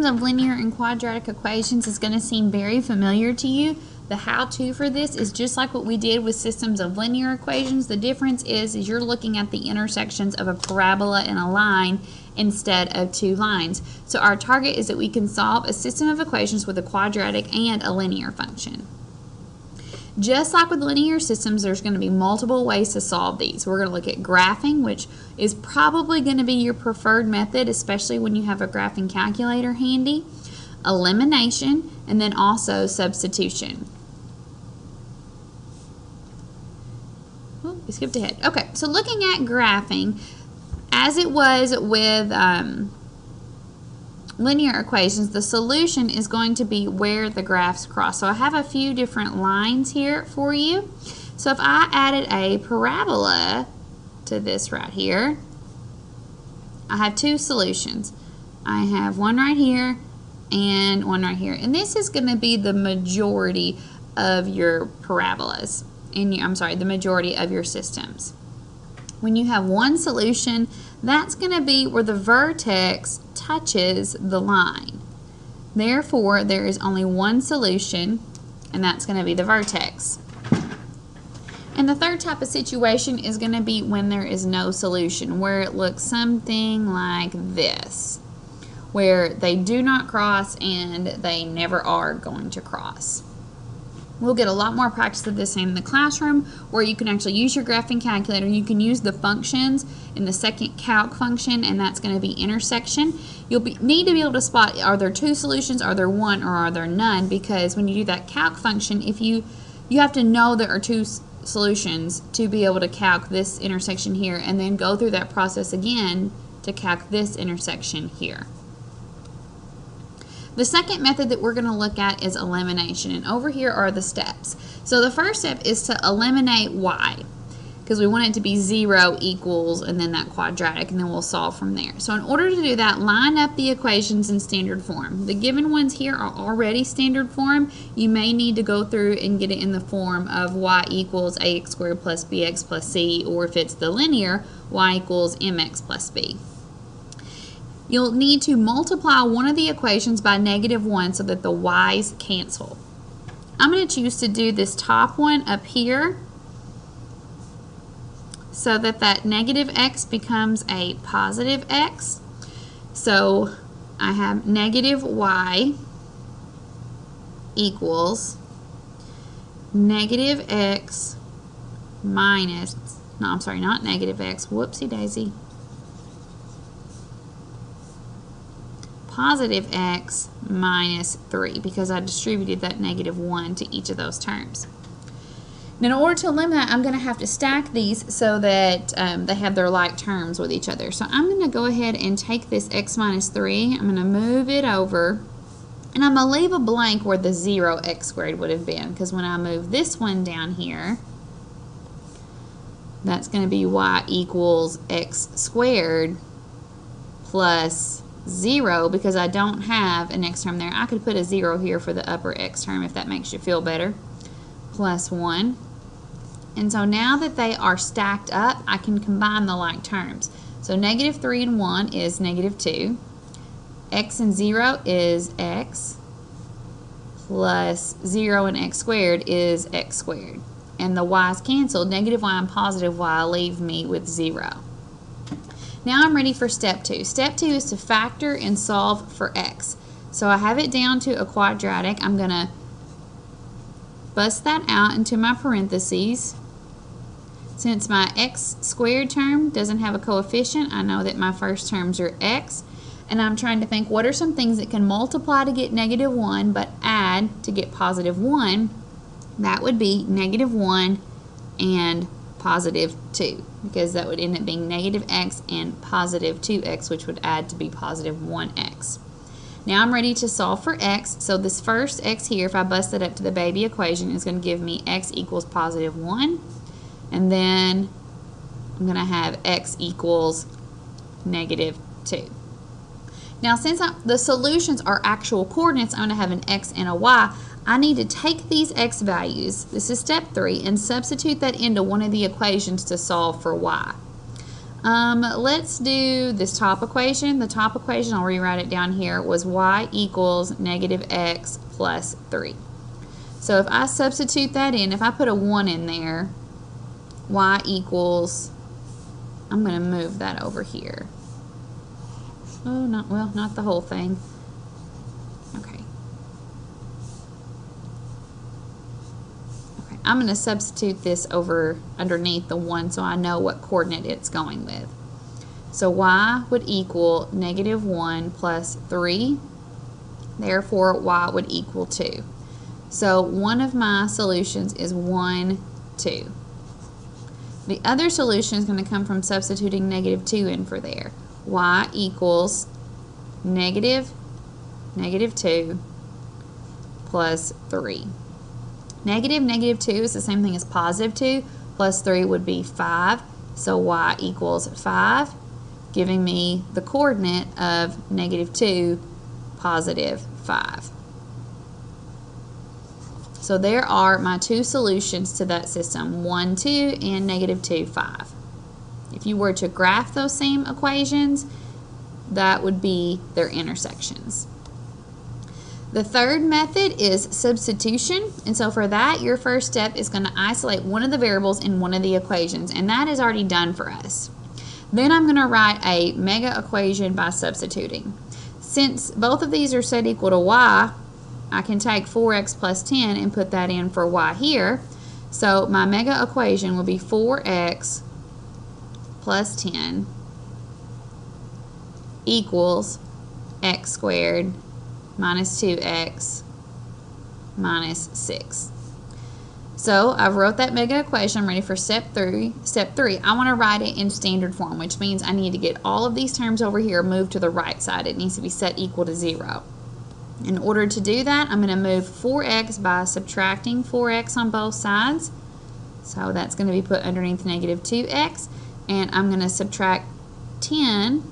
of linear and quadratic equations is going to seem very familiar to you. The how-to for this is just like what we did with systems of linear equations. The difference is you're looking at the intersections of a parabola and a line instead of two lines. So our target is that we can solve a system of equations with a quadratic and a linear function. Just like with linear systems, there's going to be multiple ways to solve these. We're going to look at graphing, which is probably going to be your preferred method, especially when you have a graphing calculator handy, elimination, and then also substitution. Oh, we skipped ahead. Okay, so looking at graphing, as it was with linear equations, the solution is going to be where the graphs cross. So I have a few different lines here for you. So if I added a parabola to this right here, I have two solutions. I have one right here and one right here. And this is going to be the majority of your parabolas, the majority of your systems. When you have one solution, that's going to be where the vertex touches the line. Therefore, there is only one solution, and that's going to be the vertex. And the third type of situation is going to be when there is no solution, where it looks something like this, where they do not cross and they never are going to cross. We'll get a lot more practice of this in the classroom, where you can actually use your graphing calculator. You can use the functions in the second calc function, and that's going to be intersection. You'll need to be able to spot, are there two solutions, are there one, or are there none? Because when you do that calc function, if you have to know there are two solutions to be able to calc this intersection here, and then go through that process again to calc this intersection here. The second method that we're going to look at is elimination, and over here are the steps. So the first step is to eliminate y, because we want it to be 0 equals and then that quadratic, and then we'll solve from there. So in order to do that, line up the equations in standard form. The given ones here are already standard form. You may need to go through and get it in the form of y equals ax squared plus bx plus c, or if it's the linear, y equals mx plus b. You'll need to multiply one of the equations by -1 so that the y's cancel. I'm going to choose to do this top one up here so that that negative x becomes a positive x. So I have negative y equals negative x minus, no, I'm sorry, not negative x, whoopsie daisy, positive x minus 3, because I distributed that -1 to each of those terms. Now, in order to eliminate, I'm going to have to stack these so that they have their like terms with each other. So I'm going to go ahead and take this x minus 3, I'm going to move it over, and I'm going to leave a blank where the 0 x squared would have been, because when I move this one down here, that's going to be y equals x squared plus 0, because I don't have an x term there. I could put a 0 here for the upper x term if that makes you feel better, plus 1. And so now that they are stacked up, I can combine the like terms. So negative 3 and 1 is negative 2. X and 0 is x, plus 0 and x squared is x squared. And the y's canceled. Negative y and positive y leave me with 0. Now I'm ready for step 2. Step 2 is to factor and solve for x. So I have it down to a quadratic. I'm going to bust that out into my parentheses. Since my x squared term doesn't have a coefficient, I know that my first terms are x. And I'm trying to think, what are some things that can multiply to get -1 but add to get positive 1? That would be -1 and positive 2, because that would end up being negative x and positive 2x, which would add to be positive 1x. Now I'm ready to solve for x. So this first x here, if I bust it up to the baby equation, is going to give me x equals positive 1. And then I'm going to have x equals negative 2. Now since the solutions are actual coordinates, I'm going to have an x and a y. I need to take these x values, this is step 3, and substitute that into one of the equations to solve for y. Let's do this top equation. The top equation, I'll rewrite it down here, was y equals negative x plus 3. So if I substitute that in, if I put a 1 in there, y equals, I'm going to move that over here. Oh, not the whole thing. Okay. Okay, I'm going to substitute this over underneath the 1 so I know what coordinate it's going with. So y would equal negative 1 plus 3. Therefore, y would equal 2. So one of my solutions is 1, 2. The other solution is going to come from substituting negative 2 in for there. Y equals negative 2 plus 3. Negative 2 is the same thing as positive 2, plus 3 would be 5. So y equals 5, giving me the coordinate of negative 2, positive 5. So there are my two solutions to that system, 1, 2, and negative 2, 5. If you were to graph those same equations, that would be their intersections. The third method is substitution, and so for that, your first step is going to isolate one of the variables in one of the equations, and that is already done for us. Then I'm going to write a mega equation by substituting. Since both of these are set equal to y, I can take 4x plus 10 and put that in for y here. So my mega equation will be 4x plus 10 equals x squared minus 2x minus 6. So I've wrote that mega equation. I'm ready for step 3. Step 3, I want to write it in standard form, which means I need to get all of these terms over here moved to the right side. It needs to be set equal to 0. In order to do that, I'm going to move 4x by subtracting 4x on both sides. So that's going to be put underneath negative 2x. And I'm going to subtract 10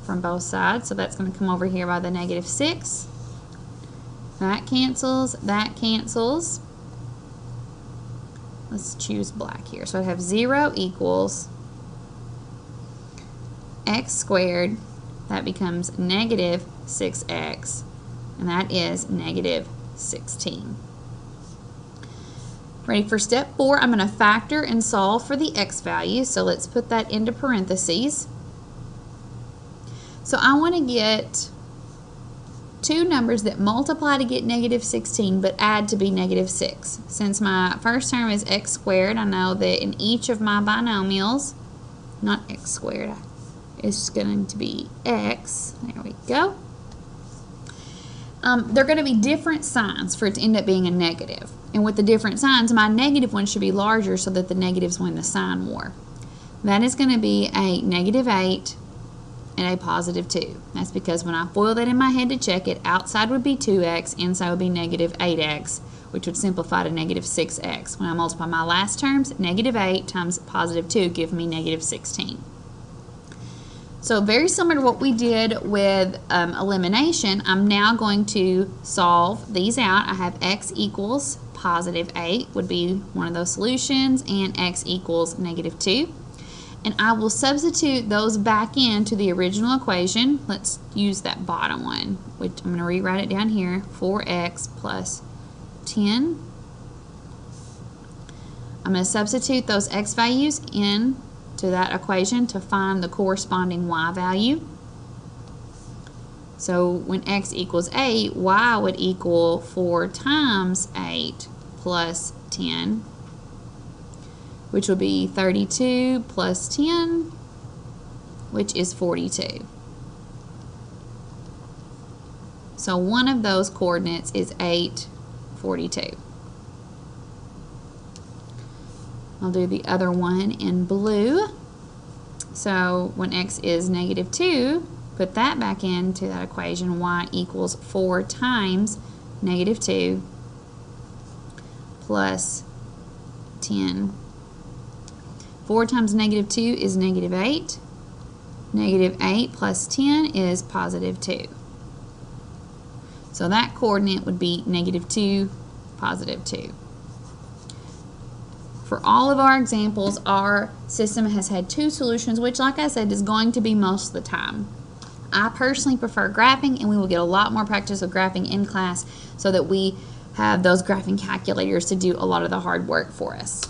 from both sides. So that's going to come over here by the negative 6. That cancels. That cancels. Let's choose black here. So I have 0 equals x squared. That becomes negative 6x. And that is negative 16. Ready for step 4, I'm going to factor and solve for the x value. So let's put that into parentheses. So I want to get two numbers that multiply to get negative 16 but add to be negative 6. Since my first term is x squared, I know that in each of my binomials, not x squared, it's going to be x. There we go. They're going to be different signs for it to end up being a negative. And with the different signs, my negative one should be larger so that the negatives win the sign more. That is going to be a negative 8 and a positive 2. That's because when I FOIL that in my head to check it, outside would be 2x, inside would be negative 8x, which would simplify to negative 6x. When I multiply my last terms, negative 8 times positive 2 give me negative 16. So very similar to what we did with elimination, I'm now going to solve these out. I have x equals positive 8 would be one of those solutions, and x equals negative 2. And I will substitute those back into the original equation. Let's use that bottom one, which I'm going to rewrite it down here, 4x plus 10. I'm going to substitute those x values in to that equation to find the corresponding y value. So when x equals 8, y would equal 4 times 8 plus 10, which will be 32 plus 10, which is 42. So one of those coordinates is 8, 42. I'll do the other one in blue. So when x is negative 2, put that back into that equation. Y equals 4 times negative 2 plus 10. 4 times negative 2 is negative 8. Negative 8 plus 10 is positive 2. So that coordinate would be negative 2, positive 2. For all of our examples, our system has had 2 solutions, which, like I said, is going to be most of the time. I personally prefer graphing, and we will get a lot more practice with graphing in class so that we have those graphing calculators to do a lot of the hard work for us.